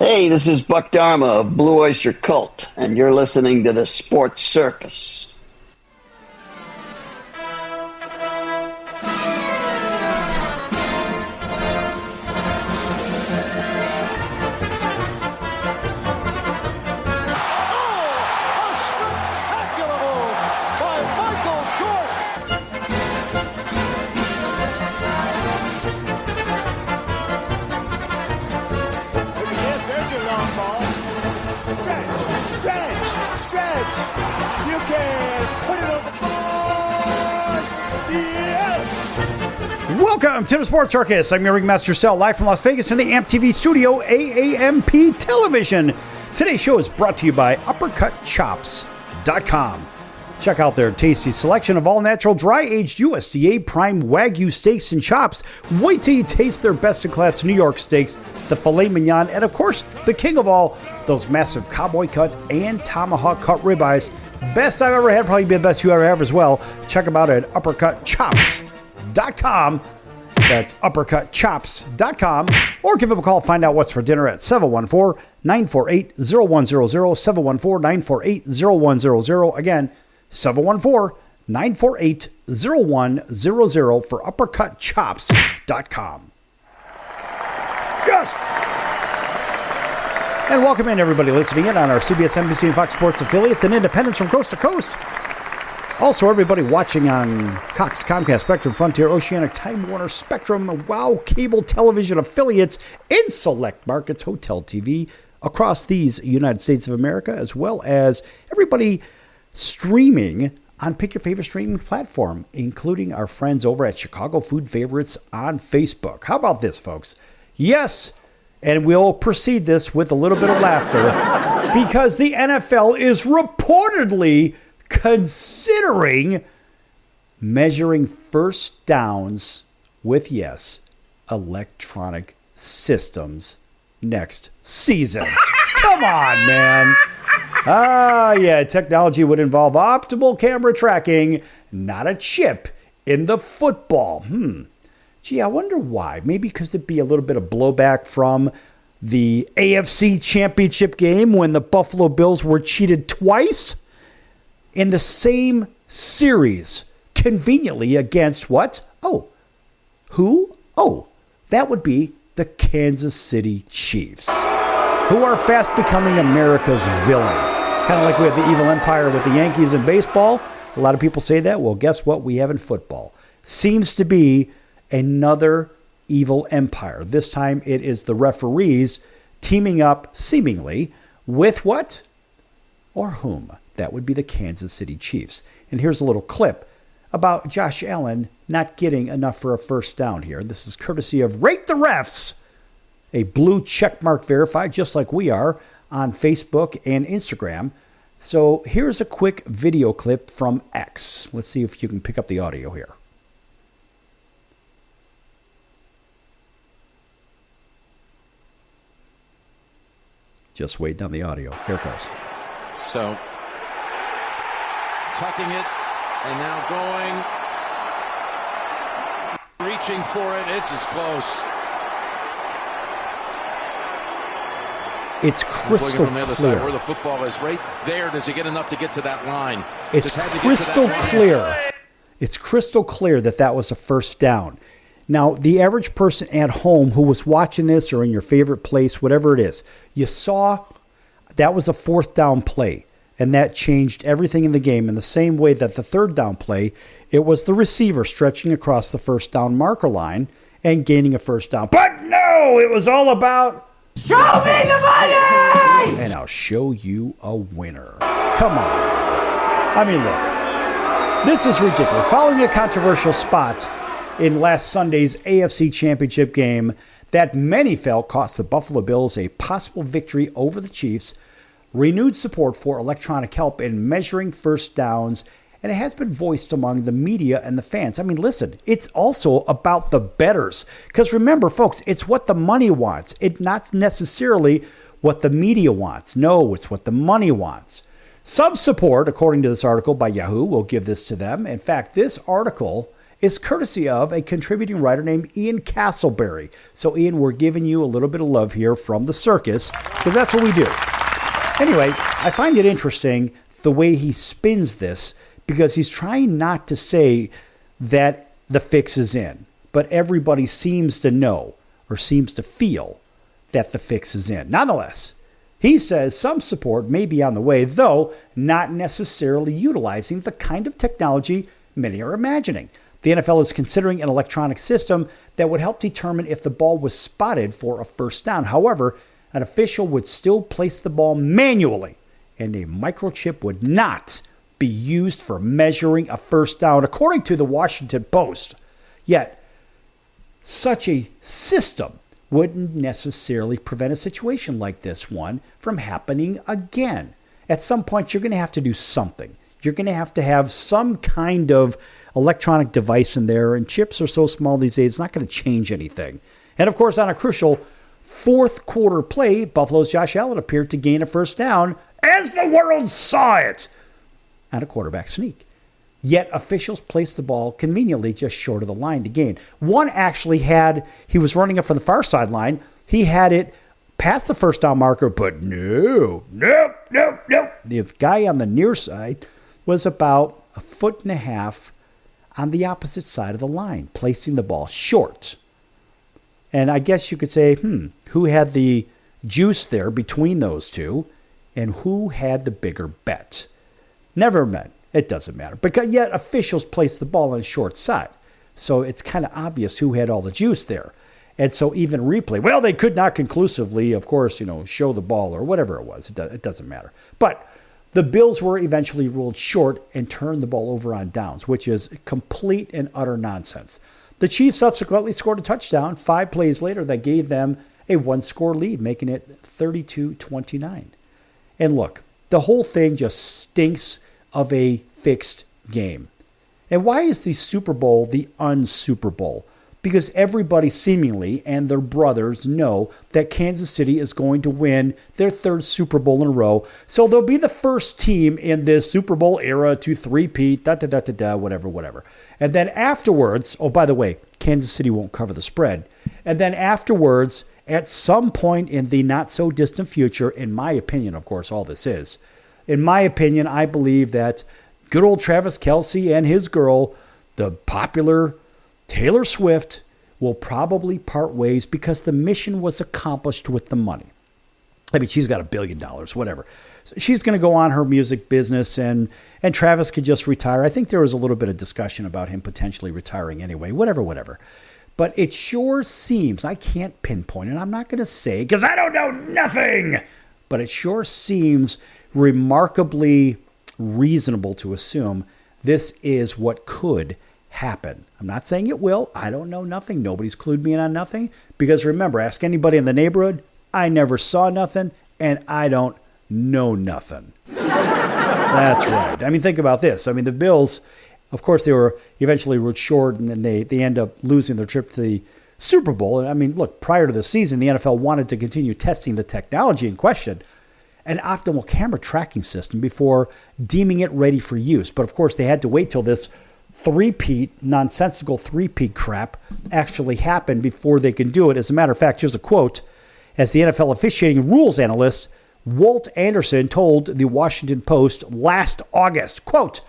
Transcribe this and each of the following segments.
Hey, this is Buck Dharma of Blue Oyster Cult, and you're listening to the Sports Circus. Welcome to the Sports Circus. I'm your ringmaster Sal, live from Las Vegas in the AMP TV studio, AAMP Television. Today's show is brought to you by UppercutChops.com. Check out their tasty selection of all-natural, dry-aged USDA prime Wagyu steaks and chops. Wait till you taste their best-in-class New York steaks, the filet mignon, and of course, the king of all, those massive cowboy cut and tomahawk cut ribeyes. Best I've ever had, probably be the best you ever have as well. Check them out at UppercutChops.com. That's UppercutChops.com. Or give them a call, find out what's for dinner at 714-948-0100, 714-948-0100. Again, 714-948-0100 for UppercutChops.com. Yes! And welcome in, everybody listening in on our CBS, NBC, and Fox Sports affiliates and independents from coast to coast. Also, everybody watching on Cox, Comcast, Spectrum, Frontier, Oceanic, Time Warner, Spectrum, WOW, cable television affiliates in select markets, Hotel TV, across these United States of America, as well as everybody streaming on Pick Your Favorite streaming platform, including our friends over at Chicago Food Favorites on Facebook. How about this, folks? Yes, and we'll proceed this with a little bit of laughter, because the NFL is reportedly considering measuring first downs with, yes, electronic systems next season. Come on, man. Yeah, technology would involve optimal camera tracking, not a chip in the football. Gee, I wonder why. Maybe because there'd be a little bit of blowback from the AFC Championship game when the Buffalo Bills were cheated twice in the same series, conveniently against what? Who? That would be the Kansas City Chiefs, who are fast becoming America's villain. Kind of like we have the evil empire with the Yankees in baseball. A lot of people say that. Well, guess what we have in football? Seems to be another evil empire. This time it is the referees teaming up, seemingly, with what? Or whom? That would be the Kansas City Chiefs. And here's a little clip about Josh Allen not getting enough for a first down here. This is courtesy of Rate the Refs, a blue checkmark verified, just like we are, on Facebook and Instagram. So here's a quick video clip from X. Let's see if you can pick up the audio here. Just waiting on the audio. Here it goes. So, tucking it, and now going, reaching for it. It's as close. It's crystal on the other clear. Side where the football is, right there. Does he get enough to get to that line? It's crystal clear. It's crystal clear that that was a first down. Now, the average person at home who was watching this or in your favorite place, whatever it is, you saw that was a fourth down play, and that changed everything in the game in the same way that the third down play, it was the receiver stretching across the first down marker line and gaining a first down. But no, it was all about, show me the money! And I'll show you a winner. Come on. I mean, look, this is ridiculous. Following a controversial spot in last Sunday's AFC Championship game that many felt cost the Buffalo Bills a possible victory over the Chiefs, renewed support for electronic help in measuring first downs, and it has been voiced among the media and the fans. I mean, listen, it's also about the bettors. Because remember, folks, it's what the money wants. It's not necessarily what the media wants. No, it's what the money wants. Some support, according to this article by Yahoo, will give this to them. In fact, this article is courtesy of a contributing writer named Ian Castleberry. So, Ian, we're giving you a little bit of love here from the circus, because that's what we do. Anyway, I find it interesting the way he spins this, because he's trying not to say that the fix is in, but everybody seems to know or seems to feel that the fix is in. Nonetheless, he says some support may be on the way, though not necessarily utilizing the kind of technology many are imagining. The NFL is considering an electronic system that would help determine if the ball was spotted for a first down. However, an official would still place the ball manually, and a microchip would not be used for measuring a first down, according to the Washington Post. Yet, such a system wouldn't necessarily prevent a situation like this one from happening again. At some point, you're going to have to do something. You're going to have some kind of electronic device in there, and chips are so small these days, it's not going to change anything. And of course, on a crucial fourth quarter play, Buffalo's Josh Allen appeared to gain a first down as the world saw it on a quarterback sneak. Yet officials placed the ball conveniently just short of the line to gain. One actually he was running up from the far sideline. He had it past the first down marker, but no. The guy on the near side was about 1.5 feet on the opposite side of the line, placing the ball short. And I guess you could say, who had the juice there between those two, and who had the bigger bet? Never met. It doesn't matter. But yet officials placed the ball on the short side. So it's kind of obvious who had all the juice there. And so even replay, well, they could not conclusively, of course, show the ball or whatever it was. It doesn't matter. But the Bills were eventually ruled short and turned the ball over on downs, which is complete and utter nonsense. The Chiefs subsequently scored a touchdown 5 plays later that gave them a 1-score lead, making it 32-29. And look, the whole thing just stinks of a fixed game. And why is the Super Bowl the un-Super Bowl? Because everybody seemingly and their brothers know that Kansas City is going to win their 3rd Super Bowl in a row. So they'll be the first team in this Super Bowl era to three-peat, whatever. And then afterwards, oh, by the way, Kansas City won't cover the spread. And then afterwards, at some point in the not-so-distant future, in my opinion, of course, all this is, in my opinion, I believe that good old Travis Kelce and his girl, the popular Taylor Swift, will probably part ways because the mission was accomplished with the money. I mean, she's got $1 billion, whatever. So she's going to go on her music business, and Travis could just retire. I think there was a little bit of discussion about him potentially retiring anyway, whatever. But it sure seems, I can't pinpoint it, I'm not going to say, because I don't know nothing, but it sure seems remarkably reasonable to assume this is what could happen. I'm not saying it will. I don't know nothing. Nobody's clued me in on nothing. Because remember, ask anybody in the neighborhood, I never saw nothing, and I don't know nothing. That's right. I mean, think about this. I mean, the Bills, of course, they were eventually ruled short, and then they end up losing their trip to the Super Bowl. And I mean, look, prior to the season, the NFL wanted to continue testing the technology in question, an optimal camera tracking system, before deeming it ready for use. But of course, they had to wait till this nonsensical three-peat crap actually happened before they can do it. As a matter of fact, here's a quote. As the NFL officiating rules analyst, Walt Anderson told the Washington Post last August, quote,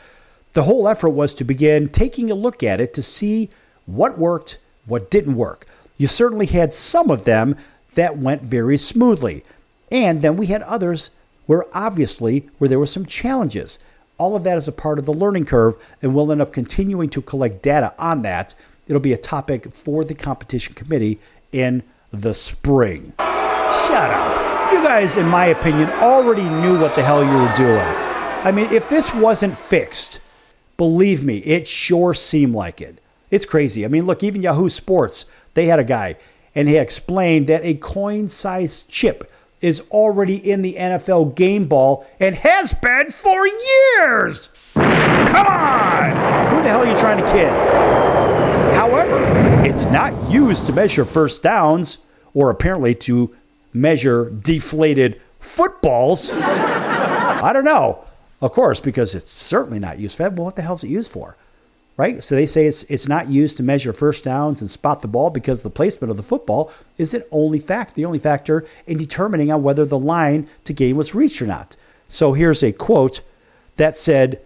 "The whole effort was to begin taking a look at it to see what worked, what didn't work. You certainly had some of them that went very smoothly. And then we had others where there were some challenges. All of that is a part of the learning curve, and we'll end up continuing to collect data on that. It'll be a topic for the competition committee in the spring." Shut up. You guys, in my opinion, already knew what the hell you were doing. I mean, if this wasn't fixed, believe me, it sure seemed like it. It's crazy. I mean, look, even Yahoo Sports, they had a guy, and he explained that a coin-sized chip is already in the NFL game ball and has been for years. Come on! Who the hell are you trying to kid? However, it's not used to measure first downs or apparently to measure deflated footballs. I don't know. Of course, because it's certainly not used for that. Well, what the hell is it used for? right? So they say it's not used to measure first downs and spot the ball because the placement of the football isn't the only factor in determining on whether the line to gain was reached or not. So here's a quote that said,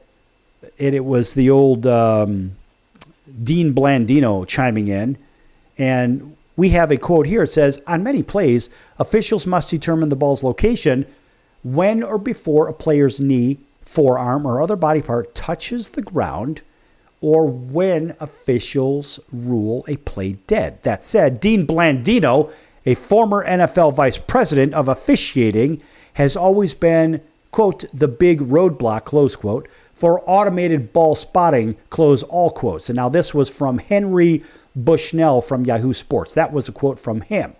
and it was the old Dean Blandino chiming in, and we have a quote here. It says, on many plays, officials must determine the ball's location when or before a player's knee, forearm, or other body part touches the ground, or when officials rule a play dead. That said, Dean Blandino, a former NFL vice president of officiating, has always been, quote, the big roadblock, close quote, for automated ball spotting, close all quotes. And now this was from Henry Bushnell from Yahoo Sports. That was a quote from him.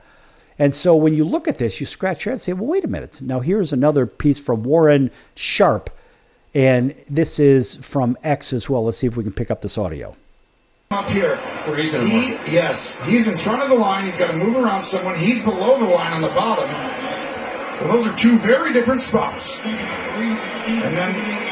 And so when you look at this, you scratch your head and say, well, wait a minute. Now here's another piece from Warren Sharp, and this is from X as well. Let's see if we can pick up this audio. Up here. Yes, he's in front of the line. He's got to move around someone. He's below the line on the bottom. Well, those are two very different spots. And then...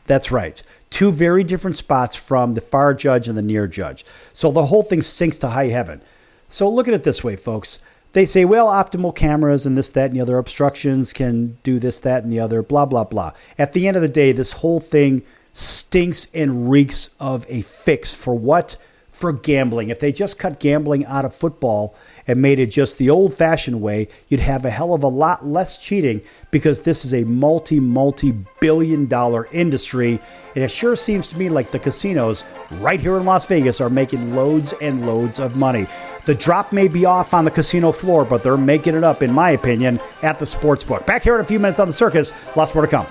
That's right. Two very different spots from the far judge and the near judge. So the whole thing sinks to high heaven. So look at it this way, folks. They say, well, optimal cameras and this, that, and the other obstructions can do this, that, and the other, blah, blah, blah. At the end of the day, this whole thing stinks and reeks of a fix for what? For gambling. If they just cut gambling out of football and made it just the old-fashioned way, you'd have a hell of a lot less cheating, because this is a multi-billion-dollar industry. And it sure seems to me like the casinos right here in Las Vegas are making loads and loads of money. The drop may be off on the casino floor, but they're making it up, in my opinion, at the sports book. Back here in a few minutes on the Circus. Lots more to come.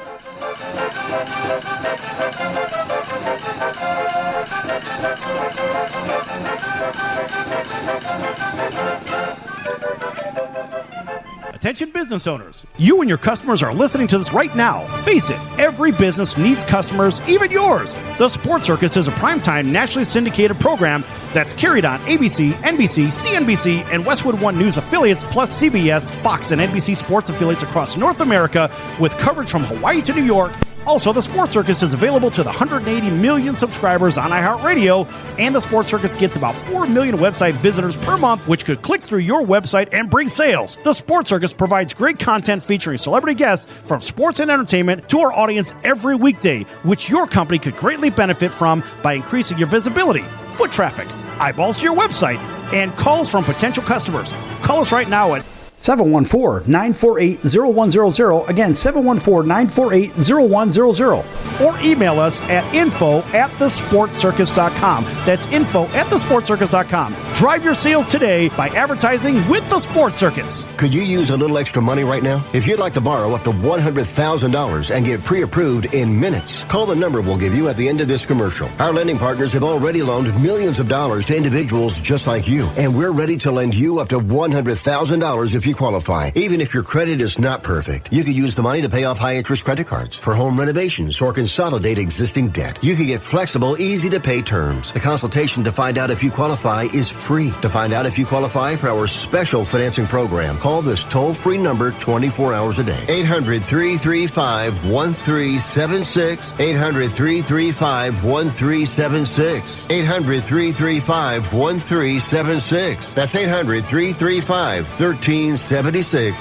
Attention business owners, you and your customers are listening to this right now. Face it, every business needs customers, even yours. The Sports Circus is a primetime nationally syndicated program that's carried on ABC, NBC, CNBC, and Westwood One News affiliates, plus CBS, Fox, and NBC sports affiliates across North America, with coverage from Hawaii to New York. Also, the Sports Circus is available to the 180 million subscribers on iHeartRadio, and the Sports Circus gets about 4 million website visitors per month, which could click through your website and bring sales. The Sports Circus provides great content featuring celebrity guests from sports and entertainment to our audience every weekday, which your company could greatly benefit from by increasing your visibility, foot traffic, eyeballs to your website, and calls from potential customers. Call us right now at 714-948-0100. Again, 714-948-0100. Or email us at info@thesportscircus.com. That's info@thesportscircus.com. Drive your sales today by advertising with the Sports Circus. Could you use a little extra money right now? If you'd like to borrow up to $100,000 and get pre-approved in minutes, call the number we'll give you at the end of this commercial. Our lending partners have already loaned millions of dollars to individuals just like you, and we're ready to lend you up to $100,000 if you qualify. Even if your credit is not perfect, you could use the money to pay off high-interest credit cards, for home renovations, or consolidate existing debt. You can get flexible, easy-to-pay terms. The consultation to find out if you qualify is free. To find out if you qualify for our special financing program, call this toll-free number 24 hours a day. 800-335-1376. 800-335-1376. 800-335-1376. That's 800-335-1376.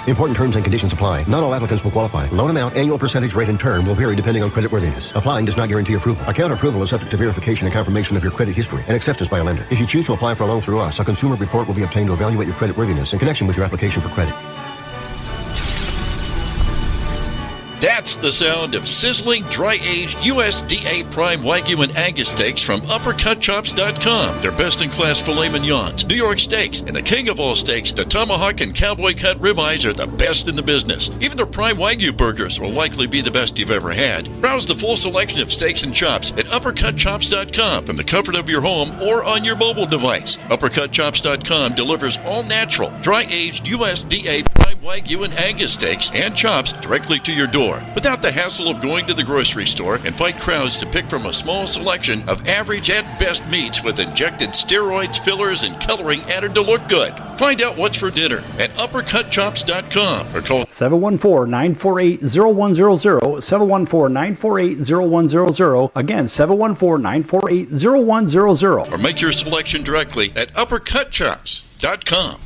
Important terms and conditions apply. Not all applicants will qualify. Loan amount, annual percentage rate, and term will vary depending on creditworthiness. Applying does not guarantee approval. Account approval is subject to verification and confirmation of your credit history and acceptance by a lender. If you choose to apply for a loan through us, a consumer report will be obtained to evaluate your creditworthiness in connection with your application for credit. That's the sound of sizzling, dry-aged USDA Prime Wagyu and Angus steaks from UppercutChops.com. Their best-in-class filet mignons, New York steaks, and the king of all steaks, the tomahawk and cowboy cut ribeyes are the best in the business. Even their Prime Wagyu burgers will likely be the best you've ever had. Browse the full selection of steaks and chops at UppercutChops.com from the comfort of your home or on your mobile device. UppercutChops.com delivers all-natural, dry-aged USDA Prime Wagyu and Angus steaks and chops directly to your door without the hassle of going to the grocery store and fight crowds to pick from a small selection of average at best meats with injected steroids, fillers, and coloring added to look good. Find out what's for dinner at uppercutchops.com or call 714-948-0100, 714-948-0100, again 714-948-0100, or make your selection directly at uppercutchops.com.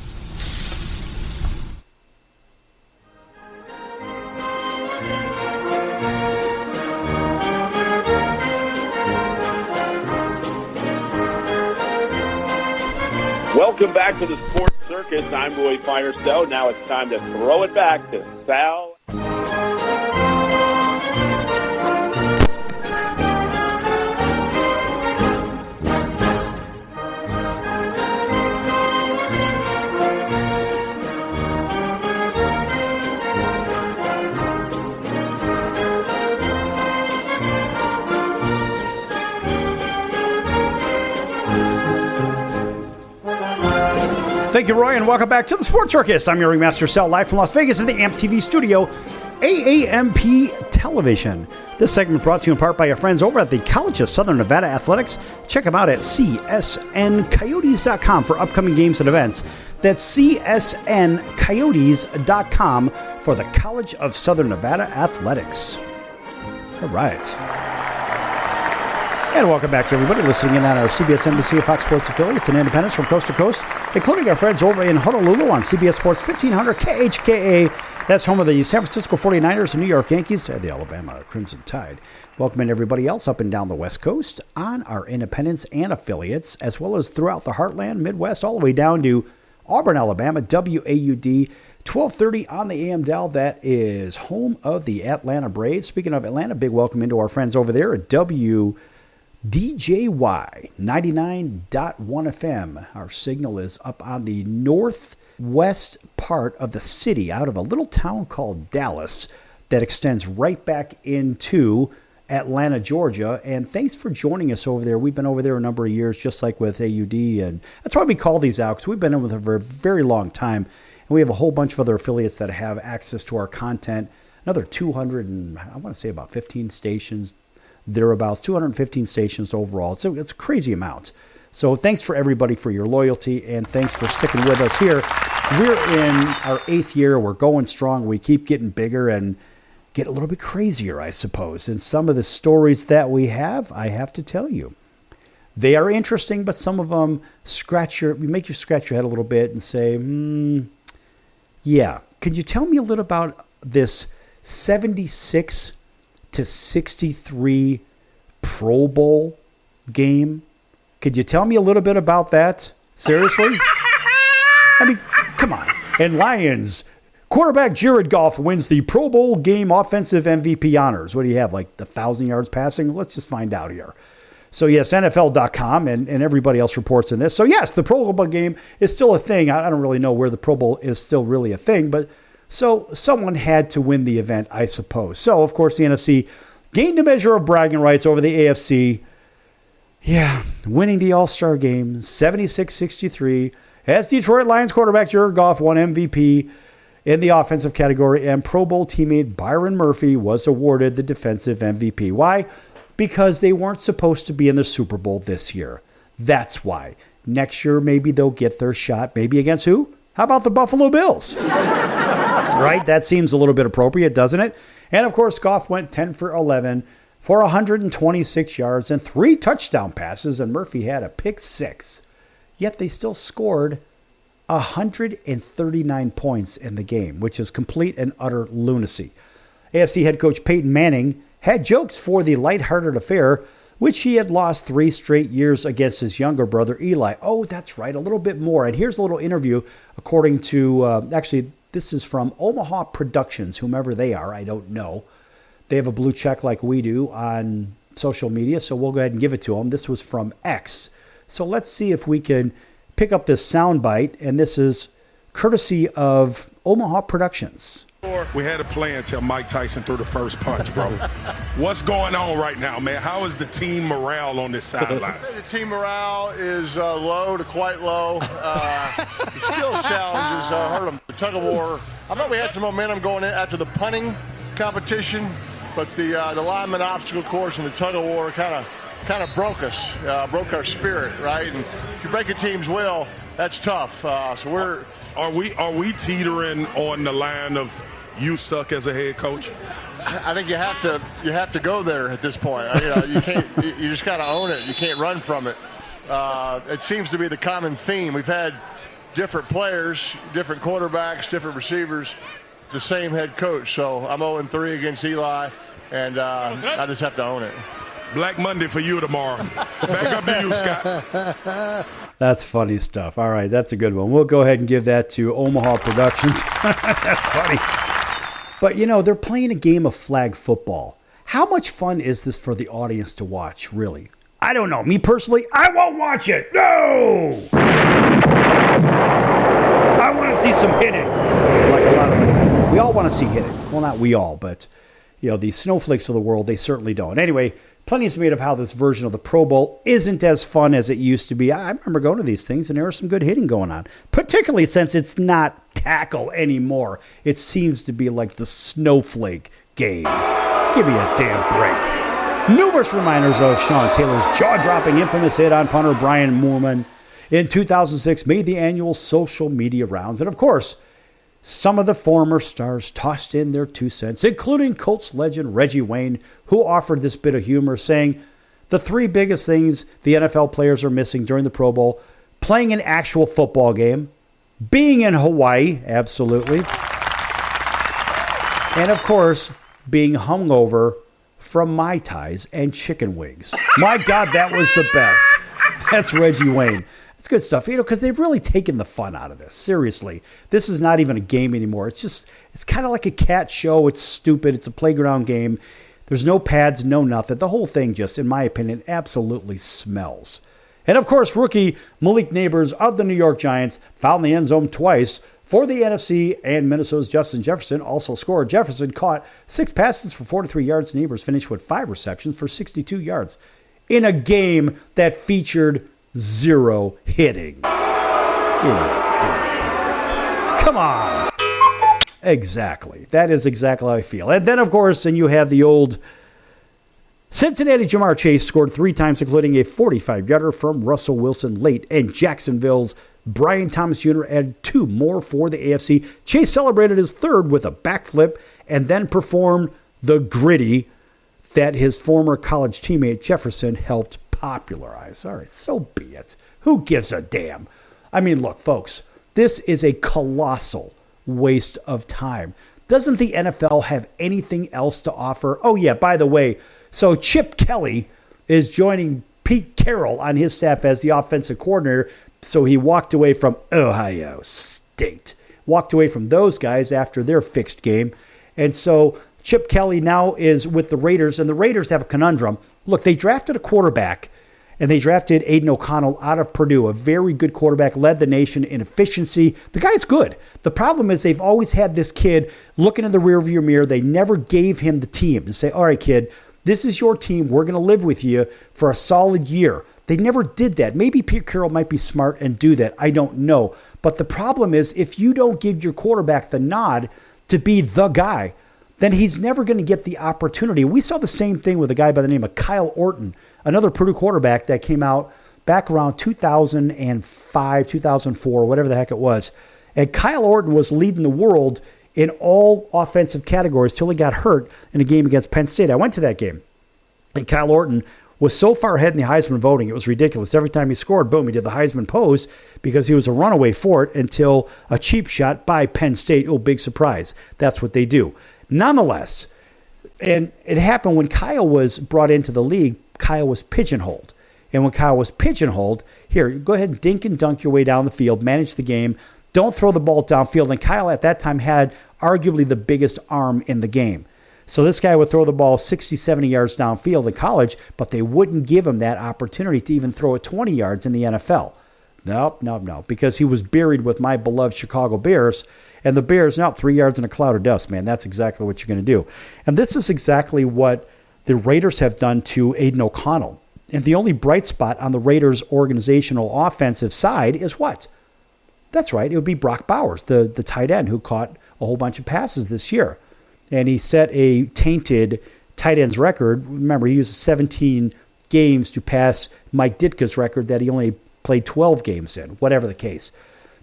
Welcome back to the Sports Circus. I'm Roy Firestone. Now it's time to throw it back to Sal. Thank you, Roy, and welcome back to the Sports Circus. I'm your ringmaster, Sal, live from Las Vegas in the AMP TV studio, AAMP Television. This segment brought to you in part by our friends over at the College of Southern Nevada Athletics. Check them out at csncoyotes.com for upcoming games and events. That's csncoyotes.com for the College of Southern Nevada Athletics. All right. And welcome back to everybody listening in on our CBS NBC and Fox Sports affiliates and independents from coast to coast, including our friends over in Honolulu on CBS Sports 1500 KHKA. That's home of the San Francisco 49ers and New York Yankees and the Alabama Crimson Tide. Welcoming everybody else up and down the West Coast on our independents and affiliates, as well as throughout the Heartland, Midwest, all the way down to Auburn, Alabama, WAUD. 1230 on the AM dial. That is home of the Atlanta Braves. Speaking of Atlanta, big welcome into our friends over there at DJY 99.1 FM. Our signal is up on the northwest part of the city out of a little town called Dallas that extends right back into Atlanta, Georgia. And thanks for joining us over there. We've been over there a number of years, just like with AUD. And that's why we call these out, because we've been in with them for a very long time. And we have a whole bunch of other affiliates that have access to our content. Another 200 and I want to say about 15 stations, thereabouts, 215 stations overall. So it's a crazy amount. So thanks for everybody for your loyalty, and thanks for sticking with us here. We're in our 8th year. We're going strong. We keep getting bigger and get a little bit crazier, I suppose. And some of the stories that we have, I have to tell you, they are interesting, but some of them make you scratch your head a little bit and say, yeah. Could you tell me a little about this 76 to 63 Pro Bowl game? Could you tell me a little bit about that? Seriously? I mean, come on. And Lions, quarterback Jared Goff wins the Pro Bowl game offensive MVP honors. What do you have, like 1,000 yards passing? Let's just find out here. So, yes, NFL.com and everybody else reports in this. So, yes, the Pro Bowl game is still a thing. I don't really know where the Pro Bowl is still really a thing, but so someone had to win the event, I suppose. So, of course, the NFC gained a measure of bragging rights over the AFC. Yeah, winning the All-Star game, 76-63. As Detroit Lions quarterback Jared Goff won MVP in the offensive category, and Pro Bowl teammate Byron Murphy was awarded the defensive MVP. Why? Because they weren't supposed to be in the Super Bowl this year. That's why. Next year, maybe they'll get their shot. Maybe against who? How about the Buffalo Bills? Right? That seems a little bit appropriate, doesn't it? And, of course, Goff went 10 for 11 for 126 yards and 3 touchdown passes, and Murphy had a pick 6. Yet they still scored 139 points in the game, which is complete and utter lunacy. AFC head coach Peyton Manning had jokes for the lighthearted affair, which he had lost 3 straight years against his younger brother Eli. Oh, that's right, a little bit more. And here's a little interview according to, actually, this is from Omaha Productions, whomever they are, I don't know. They have a blue check like we do on social media, so we'll go ahead and give it to them. This was from X. So let's see if we can pick up this soundbite, and this is courtesy of Omaha Productions. We had a play until Mike Tyson threw the first punch, bro. What's going on right now, man? How is the team morale on this sideline? The team morale is low to quite low. The skills challenges hurt them. The tug of war. I thought we had some momentum going in after the punting competition, but the lineman obstacle course and the tug of war kind of broke us, broke our spirit, right? And if you break a team's will, that's tough. So are we teetering on the line of you suck as a head coach? I think you have to go there at this point. You can't. You just got to own it. You can't run from it. It seems to be the common theme. We've had different players, different quarterbacks, different receivers, the same head coach. So I'm 0-3 against Eli, and I just have to own it. Black Monday for you tomorrow. Back up to you, Scott. That's funny stuff. All right, that's a good one. We'll go ahead and give that to Omaha Productions. That's funny. But, they're playing a game of flag football. How much fun is this for the audience to watch, really? I don't know. Me personally, I won't watch it. No! I want to see some hitting, like a lot of other people. We all want to see hitting. Well, not we all, but, these snowflakes of the world, they certainly don't. Anyway, plenty is made of how this version of the Pro Bowl isn't as fun as it used to be. I remember going to these things, and there was some good hitting going on, particularly since it's not tackle anymore. It seems to be like the snowflake game. Give me a damn break. Numerous reminders of Sean Taylor's jaw-dropping infamous hit on punter Brian Moorman in 2006 made the annual social media rounds. And of course, some of the former stars tossed in their 2 cents, including Colts legend Reggie Wayne, who offered this bit of humor, saying, the 3 biggest things the NFL players are missing during the Pro Bowl: playing an actual football game, being in Hawaii, absolutely, and of course, being hungover from Mai Tais and chicken wings. My God, that was the best. That's Reggie Wayne. It's good stuff, because they've really taken the fun out of this. Seriously, this is not even a game anymore. It's kind of like a cat show. It's stupid. It's a playground game. There's no pads, no nothing. The whole thing just, in my opinion, absolutely smells. And of course, rookie Malik Neighbors of the New York Giants found the end zone twice for the NFC, and Minnesota's Justin Jefferson also scored. Jefferson caught 6 passes for 43 yards. Neighbors finished with 5 receptions for 62 yards in a game that featured 0 hitting. Give me a damn break. Come on. Exactly. That is exactly how I feel. And then, of course, you have the old Cincinnati Jamar Chase scored 3 times, including a 45-yarder from Russell Wilson late, and Jacksonville's Brian Thomas Jr. added 2 more for the AFC. Chase celebrated his 3rd with a backflip and then performed the gritty that his former college teammate Jefferson helped popularize. All right, so be it. Who gives a damn? I mean, look, folks, this is a colossal waste of time. Doesn't the NFL have anything else to offer? Oh, yeah, by the way, so Chip Kelly is joining Pete Carroll on his staff as the offensive coordinator. So he walked away from Ohio State. Walked away from those guys after their fixed game. And so Chip Kelly now is with the Raiders, and the Raiders have a conundrum. Look, they drafted a quarterback, and they drafted Aiden O'Connell out of Purdue, a very good quarterback, led the nation in efficiency. The guy's good. The problem is they've always had this kid looking in the rearview mirror. They never gave him the team to say, all right, kid, this is your team. We're going to live with you for a solid year. They never did that. Maybe Pete Carroll might be smart and do that. I don't know. But the problem is if you don't give your quarterback the nod to be the guy, then he's never going to get the opportunity. We saw the same thing with a guy by the name of Kyle Orton, another Purdue quarterback that came out back around 2005, 2004, whatever the heck it was. And Kyle Orton was leading the world in all offensive categories till he got hurt in a game against Penn State. I went to that game, and Kyle Orton was so far ahead in the Heisman voting, it was ridiculous. Every time he scored, boom, he did the Heisman pose because he was a runaway for it until a cheap shot by Penn State. Oh, big surprise. That's what they do. Nonetheless, and it happened when Kyle was brought into the league, Kyle was pigeonholed. And when Kyle was pigeonholed, here, go ahead and dink and dunk your way down the field, manage the game, don't throw the ball downfield. And Kyle at that time had arguably the biggest arm in the game. So this guy would throw the ball 60, 70 yards downfield in college, but they wouldn't give him that opportunity to even throw it 20 yards in the NFL. No, because he was buried with my beloved Chicago Bears, and the Bears, 3 yards in a cloud of dust, man. That's exactly what you're going to do. And this is exactly what the Raiders have done to Aiden O'Connell. And the only bright spot on the Raiders' organizational offensive side is what? That's right. It would be Brock Bowers, the tight end who caught a whole bunch of passes this year. And he set a tainted tight end's record. Remember, he used 17 games to pass Mike Ditka's record that he only played 12 games in, whatever the case.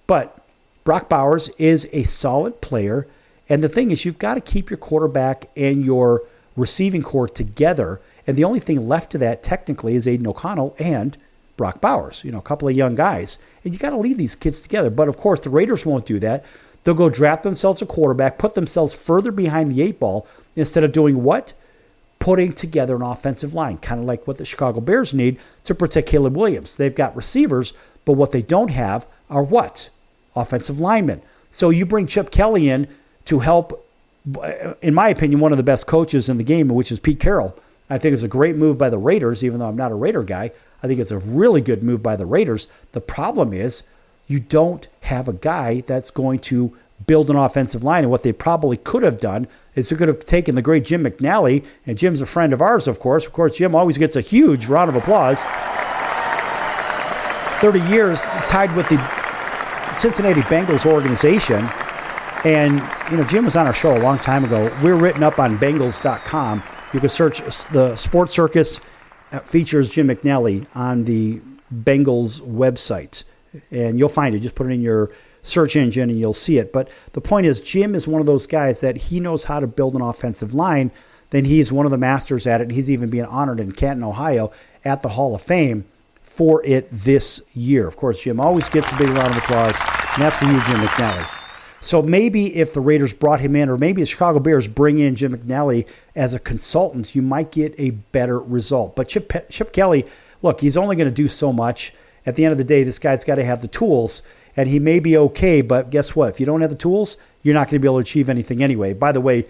But Brock Bowers is a solid player. And the thing is, you've got to keep your quarterback and your receiving core together. And the only thing left to that technically is Aiden O'Connell and Brock Bowers, a couple of young guys. And you got to leave these kids together. But of course, the Raiders won't do that. They'll go draft themselves a quarterback, put themselves further behind the 8 ball instead of doing what? Putting together an offensive line, kind of like what the Chicago Bears need to protect Caleb Williams. They've got receivers, but what they don't have are what? Offensive linemen. So you bring Chip Kelly in to help, in my opinion, one of the best coaches in the game, which is Pete Carroll. I think it's a great move by the Raiders, even though I'm not a Raider guy. I think it's a really good move by the Raiders. The problem is you don't have a guy that's going to build an offensive line. And what they probably could have done is they could have taken the great Jim McNally, and Jim's a friend of ours, of course. Of course, Jim always gets a huge round of applause. 30 years tied with the Cincinnati Bengals organization. And, Jim was on our show a long time ago. We're written up on Bengals.com. You can search the Sports Circus features Jim McNally on the Bengals website. And you'll find it. Just put it in your search engine and you'll see it. But the point is, Jim is one of those guys that he knows how to build an offensive line. Then he's one of the masters at it. He's even being honored in Canton, Ohio at the Hall of Fame for it this year. Of course, Jim always gets a big round of applause, and that's for you, Jim McNally. So maybe if the Raiders brought him in, or maybe the Chicago Bears bring in Jim McNally as a consultant, you might get a better result. But Chip Kelly, look, he's only going to do so much. At the end of the day, this guy's got to have the tools, and he may be okay, but guess what? If you don't have the tools, you're not going to be able to achieve anything anyway. By the way,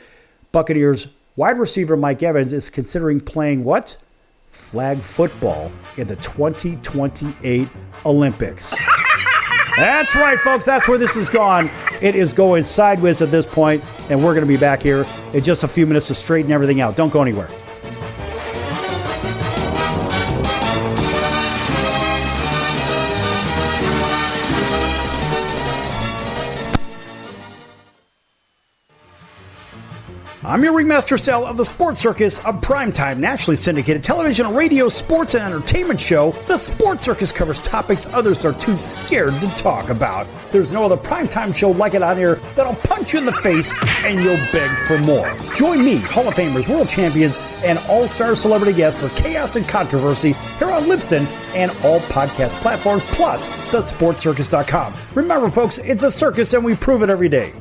Buccaneers wide receiver Mike Evans is considering playing what? Flag football in the 2028 Olympics. That's right, folks. That's where this has gone. It is going sideways at this point, and we're going to be back here in just a few minutes to straighten everything out. Don't go anywhere. I'm your ringmaster Sal of the Sports Circus, a primetime, nationally syndicated television, radio, sports, and entertainment show. The Sports Circus covers topics others are too scared to talk about. There's no other primetime show like it out here that'll punch you in the face and you'll beg for more. Join me, Hall of Famers, world champions, and all-star celebrity guests for chaos and controversy here on Libsyn and all podcast platforms, plus thesportscircus.com. Remember, folks, it's a circus and we prove it every day.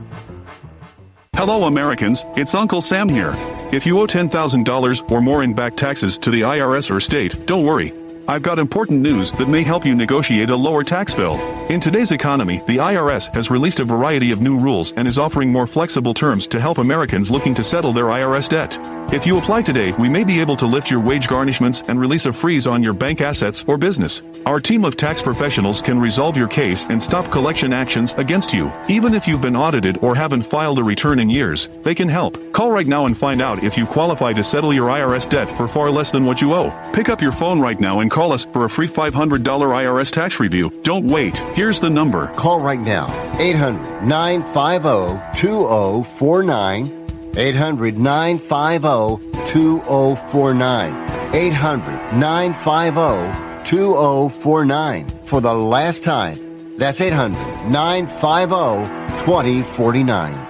Hello, Americans. It's Uncle Sam here. If you owe $10,000 or more in back taxes to the IRS or state, don't worry. I've got important news that may help you negotiate a lower tax bill. In today's economy, the IRS has released a variety of new rules and is offering more flexible terms to help Americans looking to settle their IRS debt. If you apply today, we may be able to lift your wage garnishments and release a freeze on your bank assets or business. Our team of tax professionals can resolve your case and stop collection actions against you. Even if you've been audited or haven't filed a return in years, they can help. Call right now and find out if you qualify to settle your IRS debt for far less than what you owe. Pick up your phone right now and call us for a free $500 IRS tax review. Don't wait. Here's the number. Call right now. 800-950-2049. 800-950-2049. 800-950-2049. For the last time. That's 800-950-2049.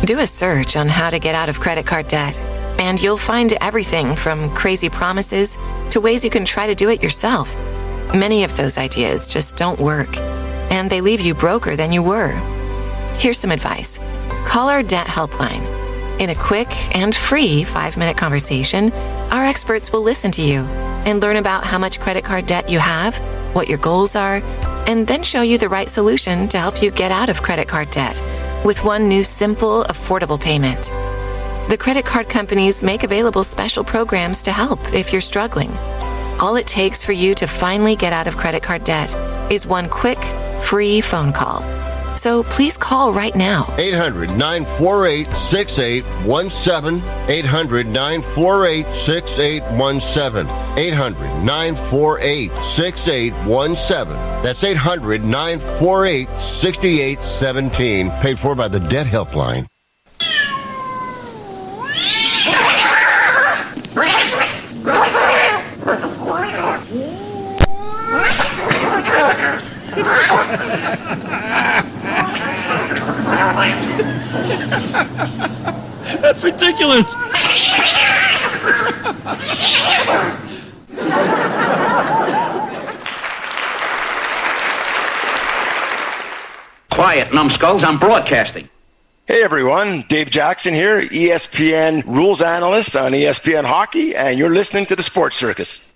Do a search on how to get out of credit card debt, and you'll find everything from crazy promises to ways you can try to do it yourself. Many of those ideas just don't work, and they leave you broker than you were. Here's some advice. Call our debt helpline. In a quick and free 5-minute conversation, our experts will listen to you and learn about how much credit card debt you have, what your goals are, and then show you the right solution to help you get out of credit card debt with one new simple, affordable payment. The credit card companies make available special programs to help if you're struggling. All it takes for you to finally get out of credit card debt is one quick, free phone call. So So please call right now. 800-948-6817. 800-948-6817. 800-948-6817. That's 800-948-6817. Paid for by the Debt Helpline. That's ridiculous. Quiet, numbskulls. I'm broadcasting. Hey everyone, Dave Jackson here, ESPN rules analyst on ESPN Hockey, and you're listening to the Sports Circus.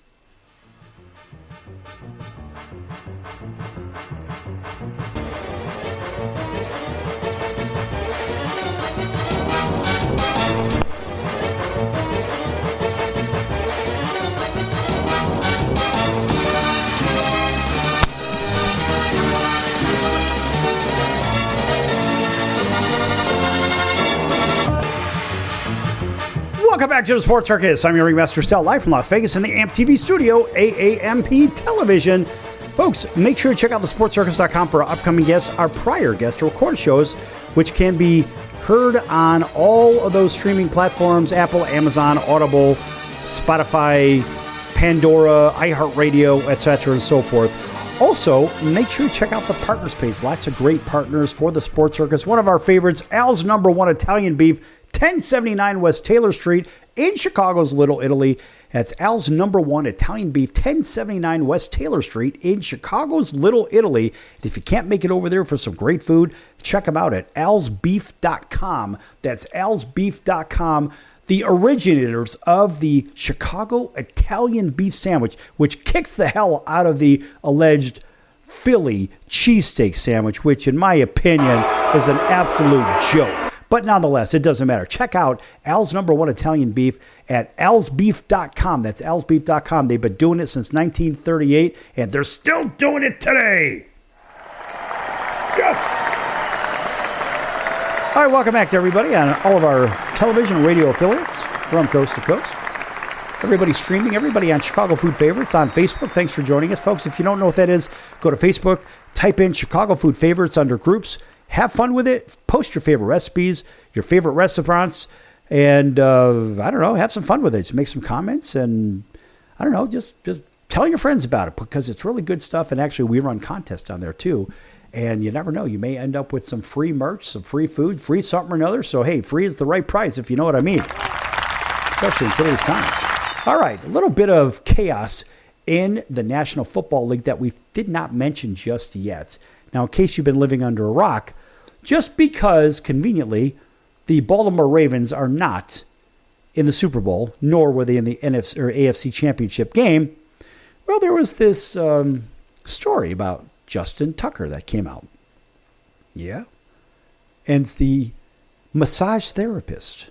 Welcome back to the Sports Circus. I'm your ringmaster, Sal, live from Las Vegas in the AMP TV studio, AAMP television. Folks, make sure to check out thesportscircus.com for our upcoming guests, our prior guests, record shows, which can be heard on all of those streaming platforms: Apple, Amazon, Audible, Spotify, Pandora, iHeartRadio, etc., and so forth. Also, make sure you check out the partners page. Lots of great partners for the Sports Circus. One of our favorites, Al's #1 Italian Beef, 1079 West Taylor Street in Chicago's Little Italy. That's Al's #1 Italian Beef, 1079 West Taylor Street in Chicago's Little Italy. And if you can't make it over there for some great food, check them out at alsbeef.com. That's alsbeef.com. The originators of the Chicago Italian Beef Sandwich, which kicks the hell out of the alleged Philly cheesesteak sandwich, which in my opinion is an absolute joke. But nonetheless, it doesn't matter. Check out Al's #1 Italian Beef at alsbeef.com. That's alsbeef.com. They've been doing it since 1938, and they're still doing it today. Yes! All right, welcome back to everybody on all of our television and radio affiliates from coast to coast. Everybody streaming, everybody on Chicago Food Favorites on Facebook. Thanks for joining us, folks. If you don't know what that is, go to Facebook, type in Chicago Food Favorites under groups. Have fun with it. Post your favorite recipes, your favorite restaurants, and I don't know, have some fun with it. Just make some comments, and I don't know, just tell your friends about it, because it's really good stuff. And actually, we run contests on there too. And you never know, you may end up with some free merch, some free food, free something or another. So hey, free is the right price, if you know what I mean, especially in today's times. All right, a little bit of chaos in the National Football League that we did not mention just yet. Now, in case you've been living under a rock, just because, conveniently, the Baltimore Ravens are not in the Super Bowl, nor were they in the NFC or AFC Championship game, well, there was this story about Justin Tucker that came out. Yeah. And it's the massage therapist.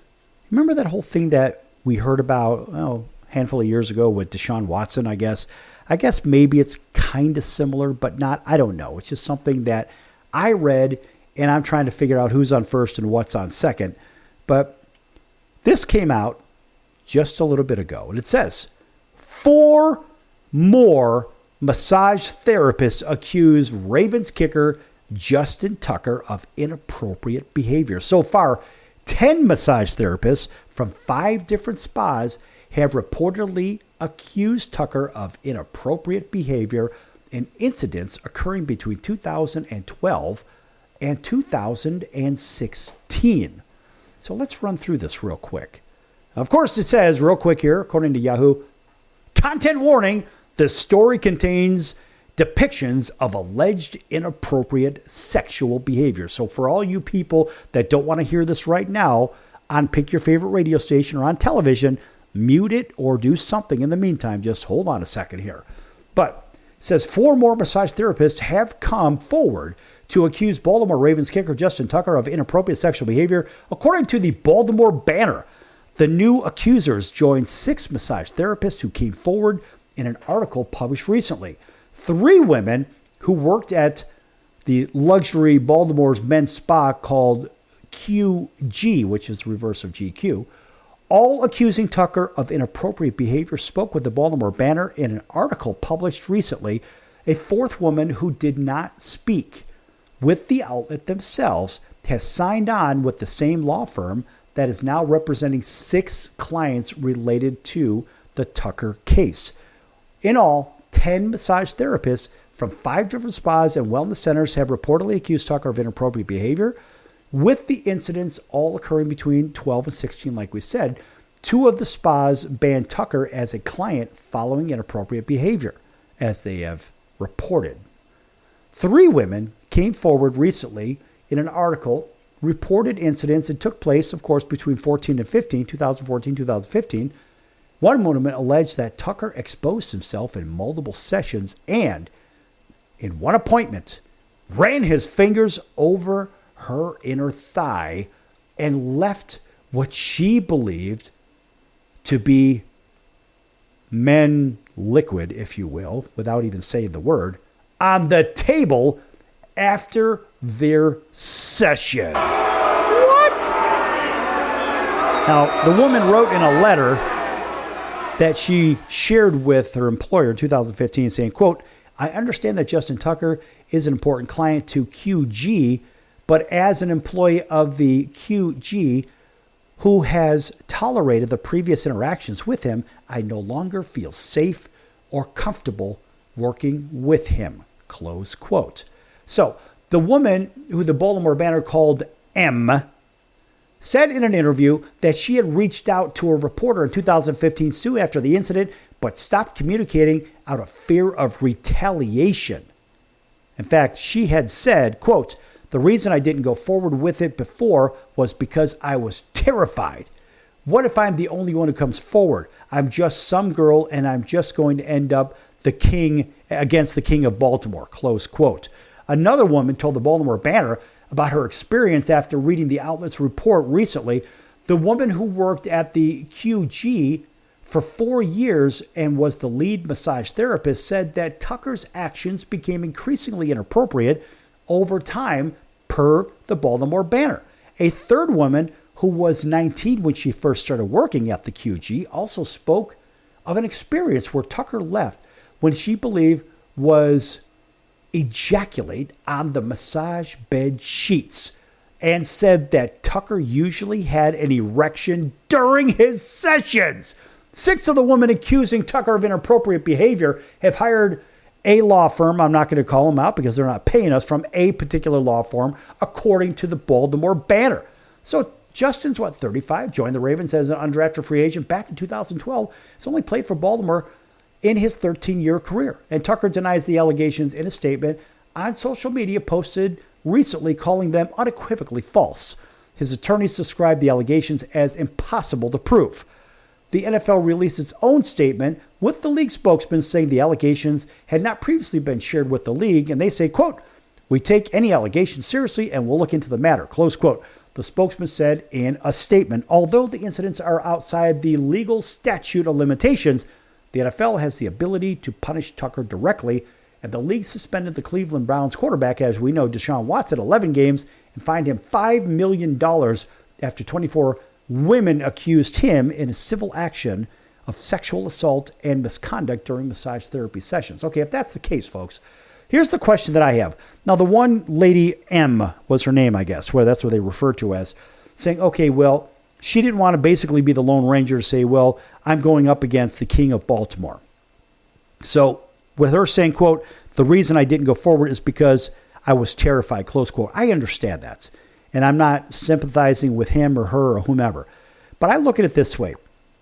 Remember that whole thing that we heard about a handful of years ago with Deshaun Watson, I guess? I guess maybe it's kind of similar, but not. I don't know. It's just something that I read, and I'm trying to figure out who's on first and what's on second. But this came out just a little bit ago, and it says 4 more massage therapists accuse Ravens kicker Justin Tucker of inappropriate behavior. So far, 10 massage therapists from 5 different spas have reportedly accused Tucker of inappropriate behavior in incidents occurring between 2012 and 2016. So let's run through this real quick. Of course, it says, real quick here, according to Yahoo, content warning, the story contains depictions of alleged inappropriate sexual behavior. So for all you people that don't want to hear this right now on Pick Your Favorite Radio Station or on television, mute it or do something in the meantime. Just hold on a second here. But it says 4 more massage therapists have come forward to accuse Baltimore Ravens kicker Justin Tucker of inappropriate sexual behavior. According to the Baltimore Banner, the new accusers joined 6 massage therapists who came forward in an article published recently. 3 women who worked at the luxury Baltimore's men's spa called QG, which is the reverse of GQ, all accusing Tucker of inappropriate behavior, spoke with the Baltimore Banner in an article published recently. A fourth woman who did not speak with the outlet themselves has signed on with the same law firm that is now representing 6 clients related to the Tucker case. In all, 10 massage therapists from 5 different spas and wellness centers have reportedly accused Tucker of inappropriate behavior, with the incidents all occurring between 12 and 16, like we said. 2 of the spas banned Tucker as a client following inappropriate behavior, as they have reported. 3 women came forward recently in an article, reported incidents that took place, of course, between 2014, 2015. One woman alleged that Tucker exposed himself in multiple sessions and, in one appointment, ran his fingers over her inner thigh and left what she believed to be men liquid, if you will, without even saying the word, on the table after their session. What? Now, the woman wrote in a letter that she shared with her employer in 2015 saying, quote, I understand that Justin Tucker is an important client to QG, but as an employee of the QG who has tolerated the previous interactions with him, I no longer feel safe or comfortable working with him, close quote. So the woman who the Baltimore Banner called M said in an interview that she had reached out to a reporter in 2015 soon after the incident, but stopped communicating out of fear of retaliation. In fact, she had said, quote, the reason I didn't go forward with it before was because I was terrified. What if I'm the only one who comes forward? I'm just some girl and I'm just going to end up the king against the king of Baltimore, close quote. Another woman told the Baltimore Banner about her experience after reading the outlet's report recently. The woman who worked at the QG for 4 years and was the lead massage therapist said that Tucker's actions became increasingly inappropriate over time, per the Baltimore Banner. A third woman who was 19 when she first started working at the QG also spoke of an experience where Tucker left when she believed was ejaculate on the massage bed sheets and said that Tucker usually had an erection during his sessions. 6 of the women accusing Tucker of inappropriate behavior have hired a law firm, I'm not going to call them out because they're not paying us, from a particular law firm, according to the Baltimore Banner. So Justin's, 35, joined the Ravens as an undrafted free agent back in 2012. He's only played for Baltimore in his 13-year career. And Tucker denies the allegations in a statement on social media posted recently, calling them unequivocally false. His attorneys described the allegations as impossible to prove. The NFL released its own statement with the league spokesman saying the allegations had not previously been shared with the league, and they say, quote, we take any allegations seriously and we'll look into the matter, close quote. The spokesman said in a statement, although the incidents are outside the legal statute of limitations, the NFL has the ability to punish Tucker directly, and the league suspended the Cleveland Browns quarterback, as we know, Deshaun Watson, 11 games, and fined him $5 million after 24 women accused him in a civil action of sexual assault and misconduct during massage therapy sessions. Okay, if that's the case, folks, here's the question that I have. Now, the one lady, M was her name, I guess, where that's what they refer to as, saying, okay, well, she didn't want to basically be the Lone Ranger to say, well, I'm going up against the king of Baltimore. So with her saying, quote, the reason I didn't go forward is because I was terrified, close quote. I understand that. And I'm not sympathizing with him or her or whomever. But I look at it this way.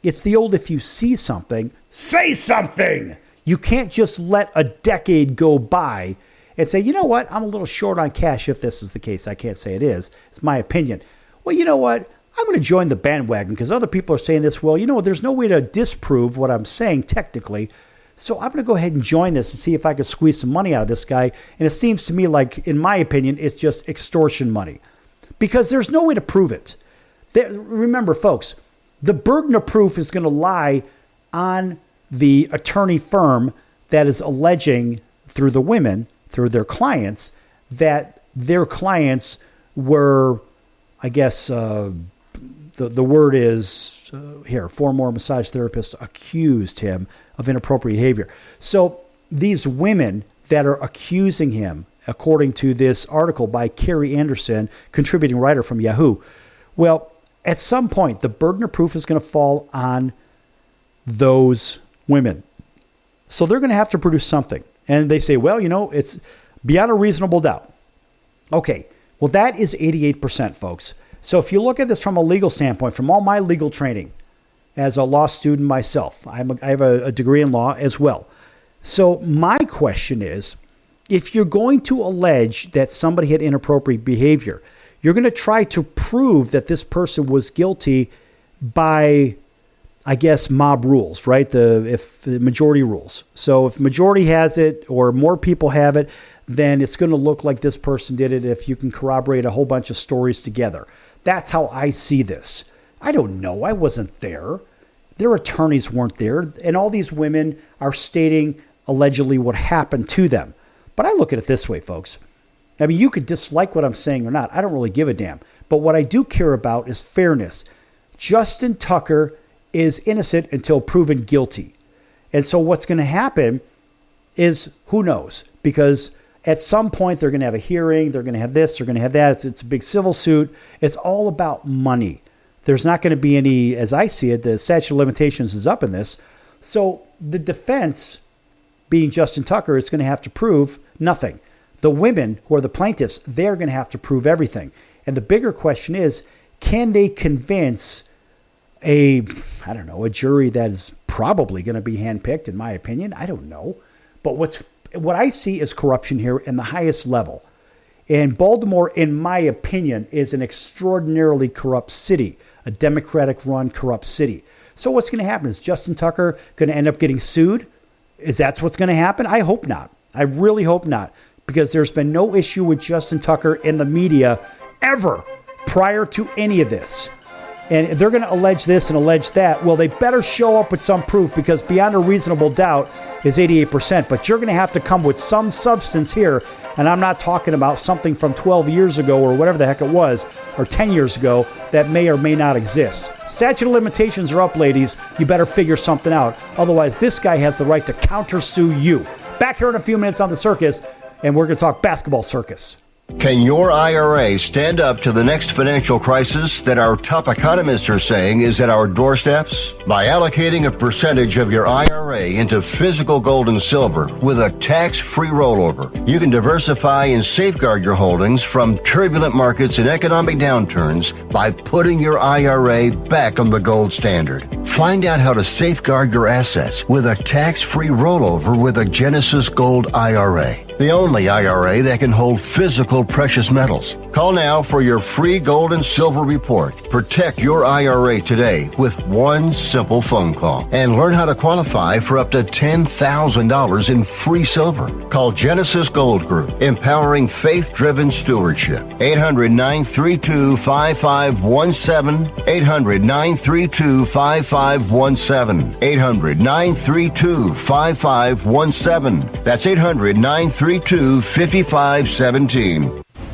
It's the old, if you see something, say something. You can't just let a decade go by and say, you know what, I'm a little short on cash if this is the case. I can't say it is. It's my opinion. Well, you know what? I'm going to join the bandwagon because other people are saying this. Well, you know what? There's no way to disprove what I'm saying technically. So I'm going to go ahead and join this and see if I can squeeze some money out of this guy. And it seems to me like, in my opinion, it's just extortion money. Because there's no way to prove it. Remember, folks, the burden of proof is going to lie on the attorney firm that is alleging through the women, through their clients, that their clients were, I guess, the word is, former massage therapist accused him of inappropriate behavior. So these women that are accusing him, according to this article by Carrie Anderson, contributing writer from Yahoo, well, at some point, the burden of proof is going to fall on those women. So they're going to have to produce something. And they say, well, it's beyond a reasonable doubt. Okay, well, that is 88%, folks. So if you look at this from a legal standpoint, from all my legal training as a law student myself, I have a degree in law as well. So my question is, if you're going to allege that somebody had inappropriate behavior, you're going to try to prove that this person was guilty by, I guess, mob rules, right? If the majority rules. So if majority has it or more people have it, then it's going to look like this person did it if you can corroborate a whole bunch of stories together. That's how I see this. I don't know. I wasn't there. Their attorneys weren't there. And all these women are stating allegedly what happened to them. But I look at it this way, folks. I mean, you could dislike what I'm saying or not. I don't really give a damn. But what I do care about is fairness. Justin Tucker is innocent until proven guilty. And so what's going to happen is, who knows? Because at some point they're going to have a hearing. They're going to have this. They're going to have that. It's a big civil suit. It's all about money. There's not going to be any, as I see it, the statute of limitations is up in this. So the defense, being Justin Tucker, is going to have to prove nothing. The women who are the plaintiffs, they're going to have to prove everything. And the bigger question is, can they convince a jury that is probably going to be handpicked, in my opinion? I don't know. But what I see is corruption here in the highest level. And Baltimore, in my opinion, is an extraordinarily corrupt city, a Democratic-run corrupt city. So what's going to happen? Is Justin Tucker going to end up getting sued? Is that what's going to happen? I hope not. I really hope not. Because there's been no issue with Justin Tucker in the media ever prior to any of this. And they're going to allege this and allege that. Well, they better show up with some proof, because beyond a reasonable doubt is 88%. But you're going to have to come with some substance here. And I'm not talking about something from 12 years ago or whatever the heck it was, or 10 years ago, that may or may not exist. Statute of limitations are up, ladies. You better figure something out. Otherwise, this guy has the right to countersue you. Back here in a few minutes on the Circus, and we're going to talk basketball circus. Can your IRA stand up to the next financial crisis that our top economists are saying is at our doorsteps? By allocating a percentage of your IRA into physical gold and silver with a tax-free rollover, you can diversify and safeguard your holdings from turbulent markets and economic downturns by putting your IRA back on the gold standard. Find out how to safeguard your assets with a tax-free rollover with a Genesis Gold IRA, the only IRA that can hold physical precious metals. Call now for your free gold and silver report. Protect your IRA today with one simple phone call and learn how to qualify for up to $10,000 in free silver. Call Genesis Gold Group, empowering faith-driven stewardship. 800-932-5517. 800-932-5517. 800-932-5517. That's 800-932-5517.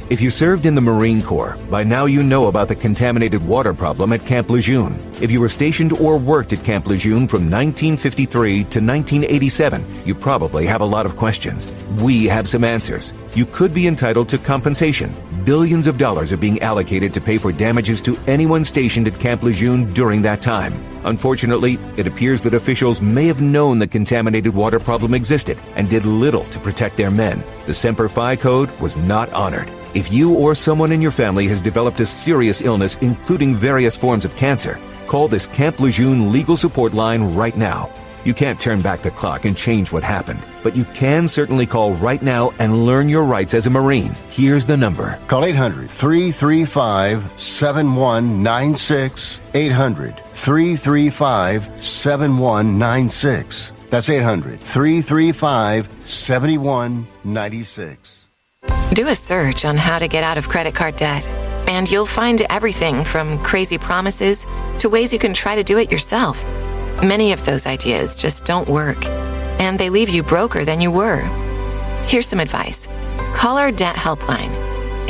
If you served in the Marine Corps, by now you know about the contaminated water problem at Camp Lejeune. If you were stationed or worked at Camp Lejeune from 1953 to 1987, you probably have a lot of questions. We have some answers. You could be entitled to compensation. Billions of dollars are being allocated to pay for damages to anyone stationed at Camp Lejeune during that time. Unfortunately, it appears that officials may have known the contaminated water problem existed and did little to protect their men. The Semper Fi Code was not honored. If you or someone in your family has developed a serious illness, including various forms of cancer, call this Camp Lejeune legal support line right now. You can't turn back the clock and change what happened, but you can certainly call right now and learn your rights as a Marine. Here's the number. Call 800-335-7196. 800-335-7196. That's 800-335-7196. Do a search on how to get out of credit card debt, and you'll find everything from crazy promises to ways you can try to do it yourself. Many of those ideas just don't work, and they leave you broker than you were. Here's some advice. Call our debt helpline.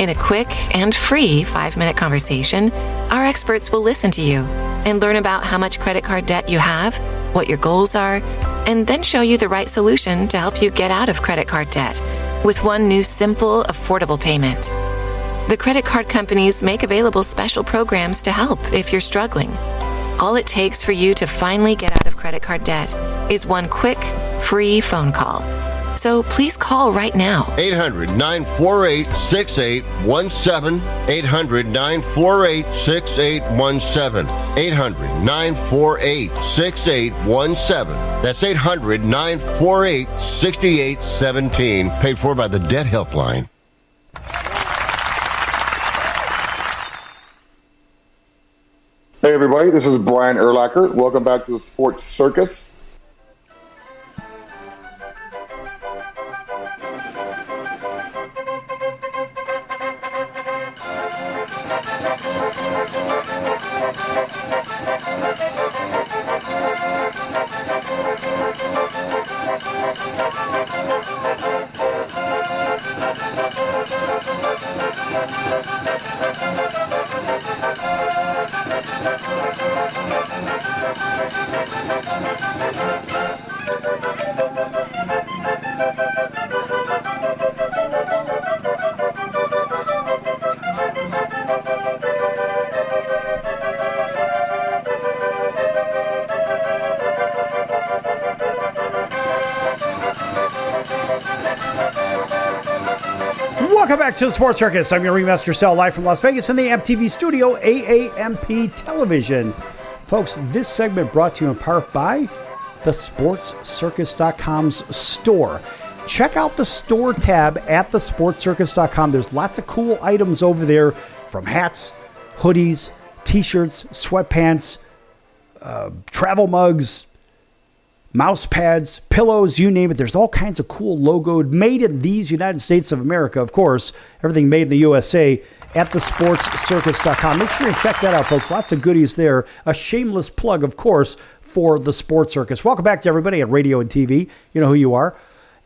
In a quick and free 5-minute conversation, our experts will listen to you and learn about how much credit card debt you have, what your goals are, and then show you the right solution to help you get out of credit card debt with one new simple, affordable payment. The credit card companies make available special programs to help if you're struggling. All it takes for you to finally get out of credit card debt is one quick, free phone call. So please call right now. 800-948-6817. 800-948-6817. 800-948-6817. That's 800-948-6817. Paid for by the Debt Helpline. Hey everybody, this is Brian Urlacher. Welcome back to the Sports Circus. Welcome back to the Sports Circus. I'm your ringmaster Sal, live from Las Vegas in the MTV studio, AAMP Television. Folks, this segment brought to you in part by thesportscircus.com's store. Check out the store tab at thesportscircus.com. There's lots of cool items over there, from hats, hoodies, t-shirts, sweatpants, travel mugs, mouse pads, pillows, you name it. There's all kinds of cool logoed, made in these United States of America, of course. Everything made in the USA at thesportscircus.com. Make sure you check that out, folks. Lots of goodies there. A shameless plug, of course, for the Sports Circus. Welcome back to everybody at radio and TV. You know who you are.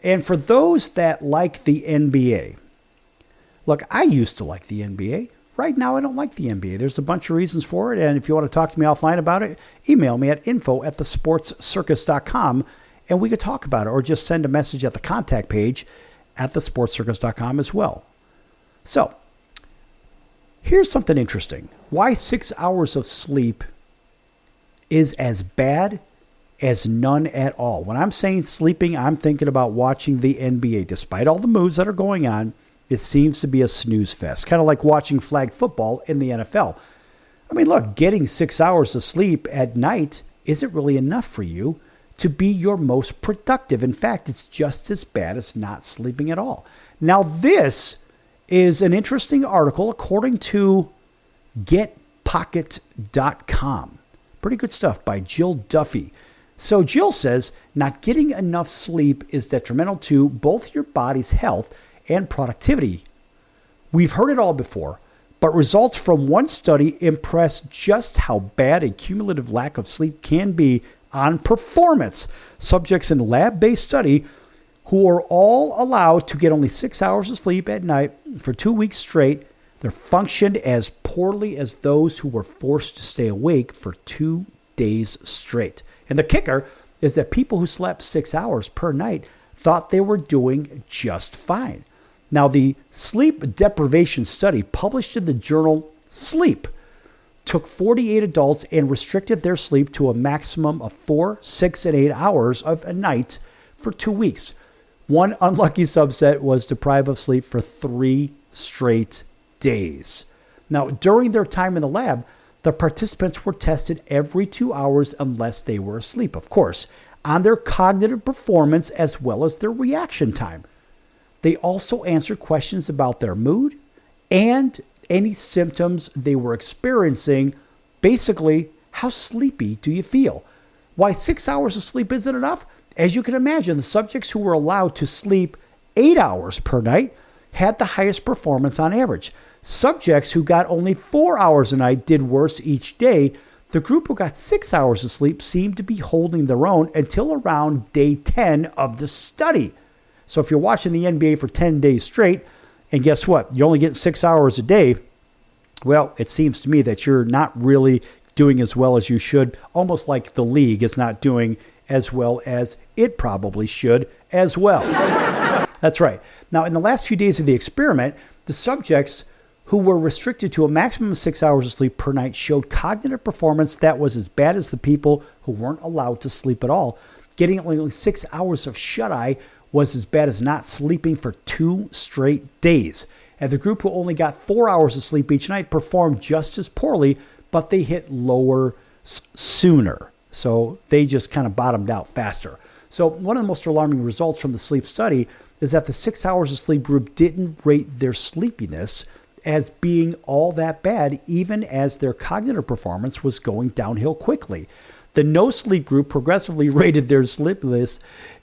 And for those that like the NBA, look, I used to like the NBA. Right now, I don't like the NBA. There's a bunch of reasons for it, and if you want to talk to me offline about it, email me at info@thesportscircus.com, and we could talk about it, or just send a message at the contact page at thesportscircus.com as well. So, here's something interesting. Why 6 hours of sleep is as bad as none at all. When I'm saying sleeping, I'm thinking about watching the NBA. Despite all the moves that are going on, it seems to be a snooze fest, kind of like watching flag football in the NFL. I mean, look, getting 6 hours of sleep at night isn't really enough for you to be your most productive. In fact, it's just as bad as not sleeping at all. Now, this is an interesting article according to getpocket.com. Pretty good stuff by Jill Duffy. So Jill says, not getting enough sleep is detrimental to both your body's health and productivity. We've heard it all before, but results from one study impress just how bad a cumulative lack of sleep can be on performance. Subjects in a lab-based study who are all allowed to get only 6 hours of sleep at night for 2 weeks straight, they functioned as poorly as those who were forced to stay awake for 2 days straight. And the kicker is that people who slept 6 hours per night thought they were doing just fine. Now, the sleep deprivation study published in the journal Sleep took 48 adults and restricted their sleep to a maximum of 4, 6, and 8 hours of a night for 2 weeks. One unlucky subset was deprived of sleep for 3 straight days. Now, during their time in the lab, the participants were tested every 2 hours unless they were asleep, of course, on their cognitive performance as well as their reaction time. They also answered questions about their mood and any symptoms they were experiencing. Basically, how sleepy do you feel? Why 6 hours of sleep isn't enough? As you can imagine, the subjects who were allowed to sleep 8 hours per night had the highest performance on average. Subjects who got only 4 hours a night did worse each day. The group who got 6 hours of sleep seemed to be holding their own until around day 10 of the study. So if you're watching the NBA for 10 days straight, and guess what? You're only getting 6 hours a day. Well, it seems to me that you're not really doing as well as you should, almost like the league is not doing as well as it probably should as well. That's right. Now, in the last few days of the experiment, the subjects who were restricted to a maximum of 6 hours of sleep per night showed cognitive performance that was as bad as the people who weren't allowed to sleep at all. Getting only 6 hours of shut-eye was as bad as not sleeping for 2 straight days. And the group who only got 4 hours of sleep each night performed just as poorly, but they hit lower sooner. So they just kind of bottomed out faster. So one of the most alarming results from the sleep study is that the 6 hours of sleep group didn't rate their sleepiness as being all that bad, even as their cognitive performance was going downhill quickly. The no sleep group progressively rated their sleepiness,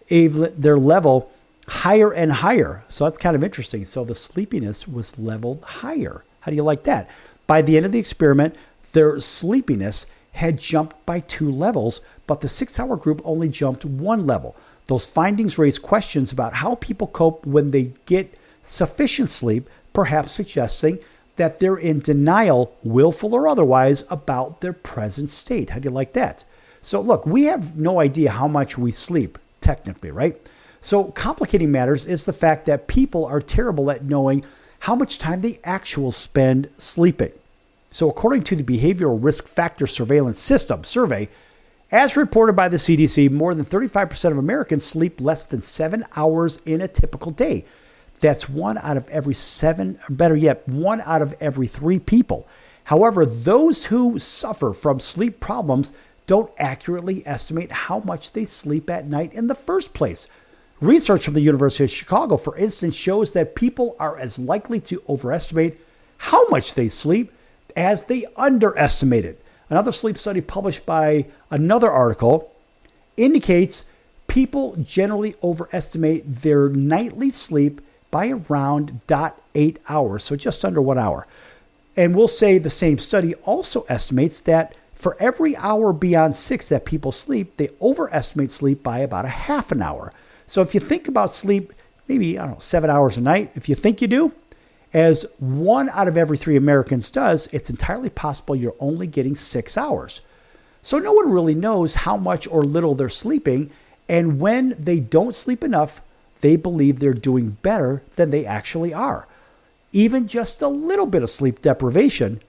their level higher and higher. So that's kind of interesting. So the sleepiness was leveled higher. How do you like that? By the end of the experiment, their sleepiness had jumped by 2 levels, but the 6-hour group only jumped 1 level. Those findings raise questions about how people cope when they get sufficient sleep, perhaps suggesting that they're in denial, willful or otherwise, about their present state. How do you like that? So look, we have no idea how much we sleep, technically, right? So complicating matters is the fact that people are terrible at knowing how much time they actually spend sleeping. So according to the Behavioral Risk Factor Surveillance System survey, as reported by the CDC, more than 35% of Americans sleep less than 7 hours in a typical day. That's 1 out of every 7, or better yet, 1 out of every 3 people. However, those who suffer from sleep problems don't accurately estimate how much they sleep at night in the first place. Research from the University of Chicago, for instance, shows that people are as likely to overestimate how much they sleep as they underestimate it. Another sleep study published by another article indicates people generally overestimate their nightly sleep by around 0.8 hours, so just under 1 hour. And we'll say the same study also estimates that for every hour beyond 6 that people sleep, they overestimate sleep by about a half an hour. So if you think about sleep, maybe, 7 hours a night, if you think you do, as 1 out of every 3 Americans does, it's entirely possible you're only getting 6 hours. So no one really knows how much or little they're sleeping, and when they don't sleep enough, they believe they're doing better than they actually are. Even just a little bit of sleep deprivation,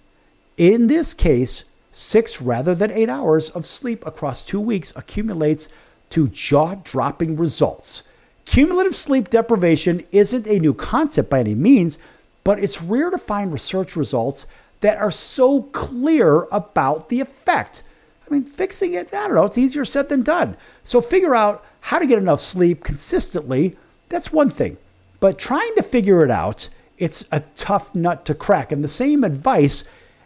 in this case, 6 rather than 8 hours of sleep across 2 weeks accumulates to jaw-dropping results. Cumulative sleep deprivation isn't a new concept by any means, but it's rare to find research results that are so clear about the effect. I mean, fixing it, it's easier said than done. So figure out how to get enough sleep consistently, that's one thing. But trying to figure it out, it's a tough nut to crack. And the same advice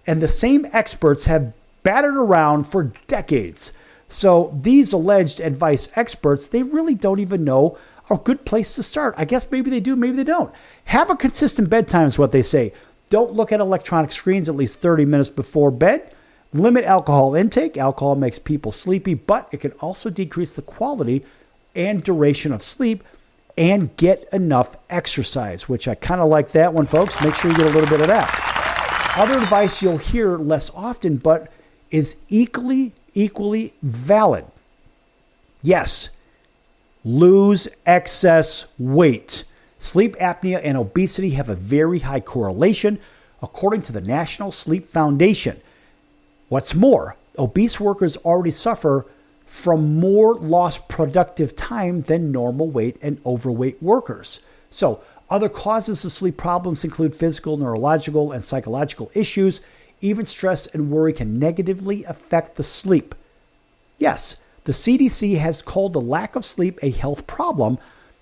and the same experts have battered around for decades. So these alleged advice experts, they really don't even know a good place to start. I guess maybe they do, maybe they don't. Have a consistent bedtime is what they say. Don't look at electronic screens at least 30 minutes before bed. Limit alcohol intake. Alcohol makes people sleepy, but it can also decrease the quality and duration of sleep. And get enough exercise, which I kind of like that one, folks. Make sure you get a little bit of that. Other advice you'll hear less often, but is equally valid. Yes, lose excess weight. Sleep apnea and obesity have a very high correlation, according to the National Sleep Foundation. What's more, obese workers already suffer from more lost productive time than normal weight and overweight workers. So, other causes of sleep problems include physical, neurological, and psychological issues. Even stress and worry can negatively affect the sleep. Yes, the CDC has called the lack of sleep a health problem,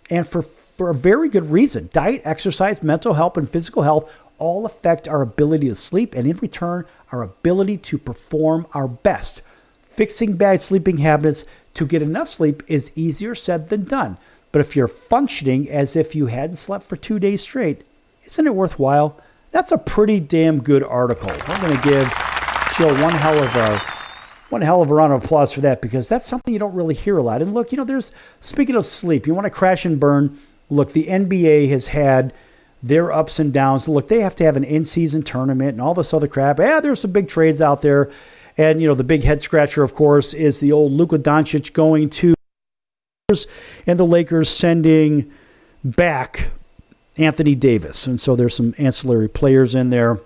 and for a very good reason. Diet, exercise, mental health, and physical health all affect our ability to sleep, and in return, our ability to perform our best. Fixing bad sleeping habits to get enough sleep is easier said than done. But if you're functioning as if you hadn't slept for 2 days straight, isn't it worthwhile? That's a pretty damn good article. I'm going to give Jill one hell of a round of applause for that, because that's something you don't really hear a lot. And look, speaking of sleep, you want to crash and burn look, the NBA has had their ups and downs. Look, they have to have an in-season tournament and all this other crap. There's some big trades out there. And, the big head-scratcher, of course, is the old Luka Doncic going to and the Lakers sending back Anthony Davis. And so there's some ancillary players in there.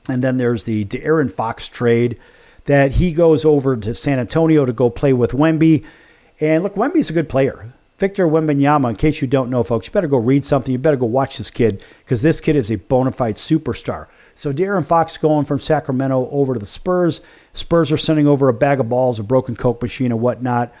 And then there's the De'Aaron Fox trade that he goes over to San Antonio to go play with Wemby. And look, Wemby's a good player. Victor Wembanyama, in case you don't know, folks, you better go read something. You better go watch this kid because this kid is a bona fide superstar. So De'Aaron Fox going from Sacramento over to the Spurs. Spurs are sending over a bag of balls, a broken Coke machine, and whatnot.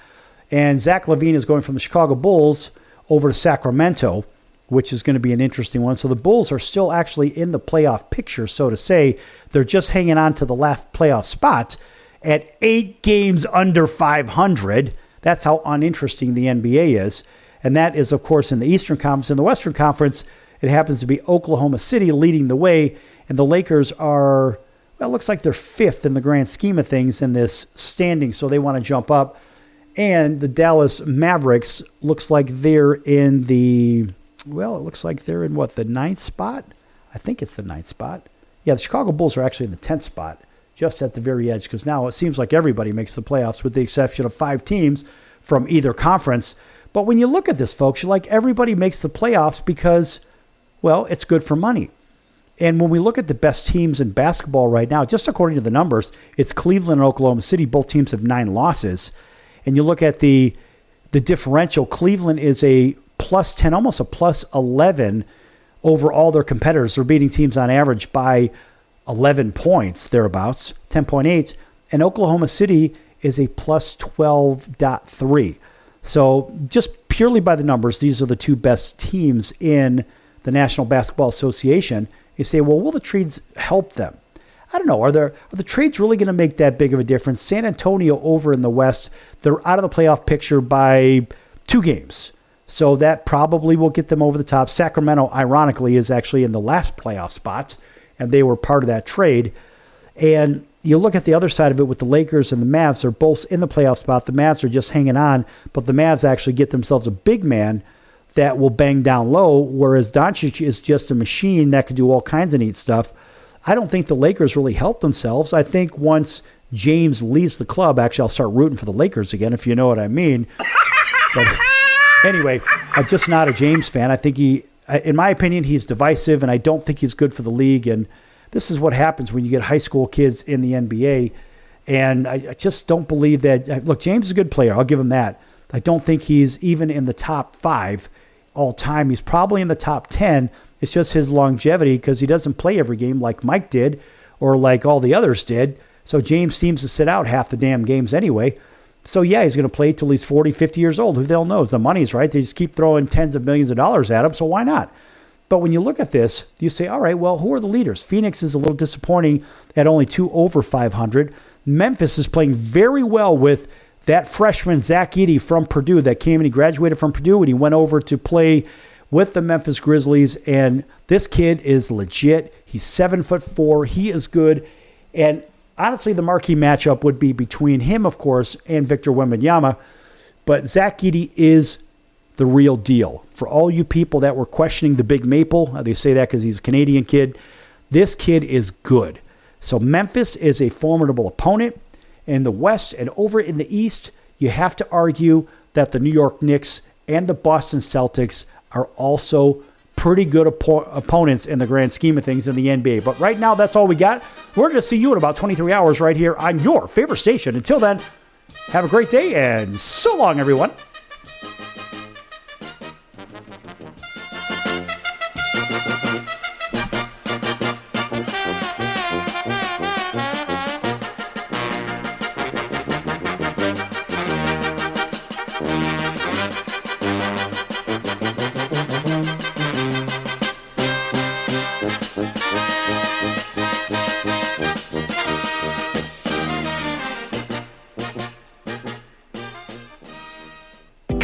And Zach LaVine is going from the Chicago Bulls over to Sacramento, which is going to be an interesting one. So the Bulls are still actually in the playoff picture, so to say. They're just hanging on to the last playoff spot at 8 games under 500. That's how uninteresting the NBA is. And that is, of course, in the Eastern Conference. In the Western Conference, it happens to be Oklahoma City leading the way. And the Lakers are, well, it looks like they're 5th in the grand scheme of things in this standing, so they want to jump up. And the Dallas Mavericks looks like they're in the, well, it looks like they're in what, the 9th spot? I think it's the 9th spot. Yeah, the Chicago Bulls are actually in the 10th spot, just at the very edge, because now it seems like everybody makes the playoffs with the exception of 5 teams from either conference. But when you look at this, folks, you're like, everybody makes the playoffs because, well, it's good for money. And when we look at the best teams in basketball right now, just according to the numbers, it's Cleveland and Oklahoma City. Both teams have 9 losses. And you look at the differential, Cleveland is a plus 10, almost a plus 11 over all their competitors. They're beating teams on average by 11 points, thereabouts, 10.8. And Oklahoma City is a plus 12.3. So just purely by the numbers, these are the 2 best teams in the National Basketball Association. You say, well, will the trades help them? I don't know. Are the trades really going to make that big of a difference? San Antonio over in the West, they're out of the playoff picture by 2 games. So that probably will get them over the top. Sacramento, ironically, is actually in the last playoff spot, and they were part of that trade. And you look at the other side of it with the Lakers and the Mavs. They're both in the playoff spot. The Mavs are just hanging on, but the Mavs actually get themselves a big man that will bang down low, whereas Doncic is just a machine that could do all kinds of neat stuff. I don't think the Lakers really help themselves. I think once James leaves the club, actually I'll start rooting for the Lakers again, if you know what I mean. But anyway, I'm just not a James fan. I think in my opinion, he's divisive, and I don't think he's good for the league. And this is what happens when you get high school kids in the NBA. And I just don't believe that. Look, James is a good player. I'll give him that. I don't think he's even in the top 5 all time. He's probably in the top 10. It's just his longevity because he doesn't play every game like Mike did or like all the others did. So James seems to sit out half the damn games anyway. So yeah, he's going to play till he's 40, 50 years old. Who the hell knows? The money's right. They just keep throwing tens of millions of dollars at him, so why not? But when you look at this, you say, all right, well, who are the leaders? Phoenix is a little disappointing at only 2 over 500. Memphis is playing very well with that freshman, Zach Edey from Purdue, that came and he graduated from Purdue and he went over to play with the Memphis Grizzlies. And this kid is legit. He's 7'4". He is good. And honestly, the marquee matchup would be between him, of course, and Victor Wembanyama. But Zach Edey is the real deal. For all you people that were questioning the Big Maple, they say that because he's a Canadian kid, this kid is good. So Memphis is a formidable opponent. In the West and over in the East, you have to argue that the New York Knicks and the Boston Celtics are also pretty good opponents in the grand scheme of things in the NBA. But right now, that's all we got. We're going to see you in about 23 hours right here on your favorite station. Until then, have a great day and so long, everyone.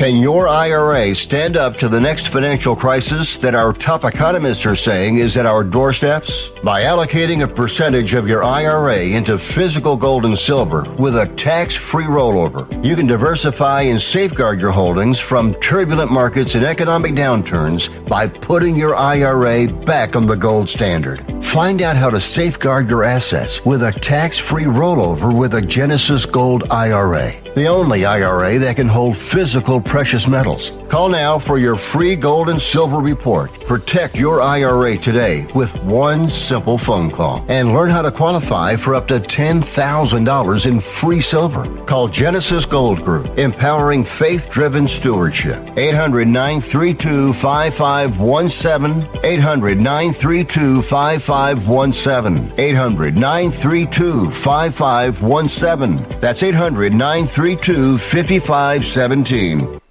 Can your IRA stand up to the next financial crisis that our top economists are saying is at our doorsteps? By allocating a percentage of your IRA into physical gold and silver with a tax-free rollover, you can diversify and safeguard your holdings from turbulent markets and economic downturns by putting your IRA back on the gold standard. Find out how to safeguard your assets with a tax-free rollover with a Genesis Gold IRA, the only IRA that can hold physical precious metals. Call now for your free gold and silver report. Protect your IRA today with one simple phone call and learn how to qualify for up to $10,000 in free silver. Call Genesis Gold Group, empowering faith-driven stewardship. 800-932-5517. 800-932-5517. 800-932-5517. That's 800-932-5517.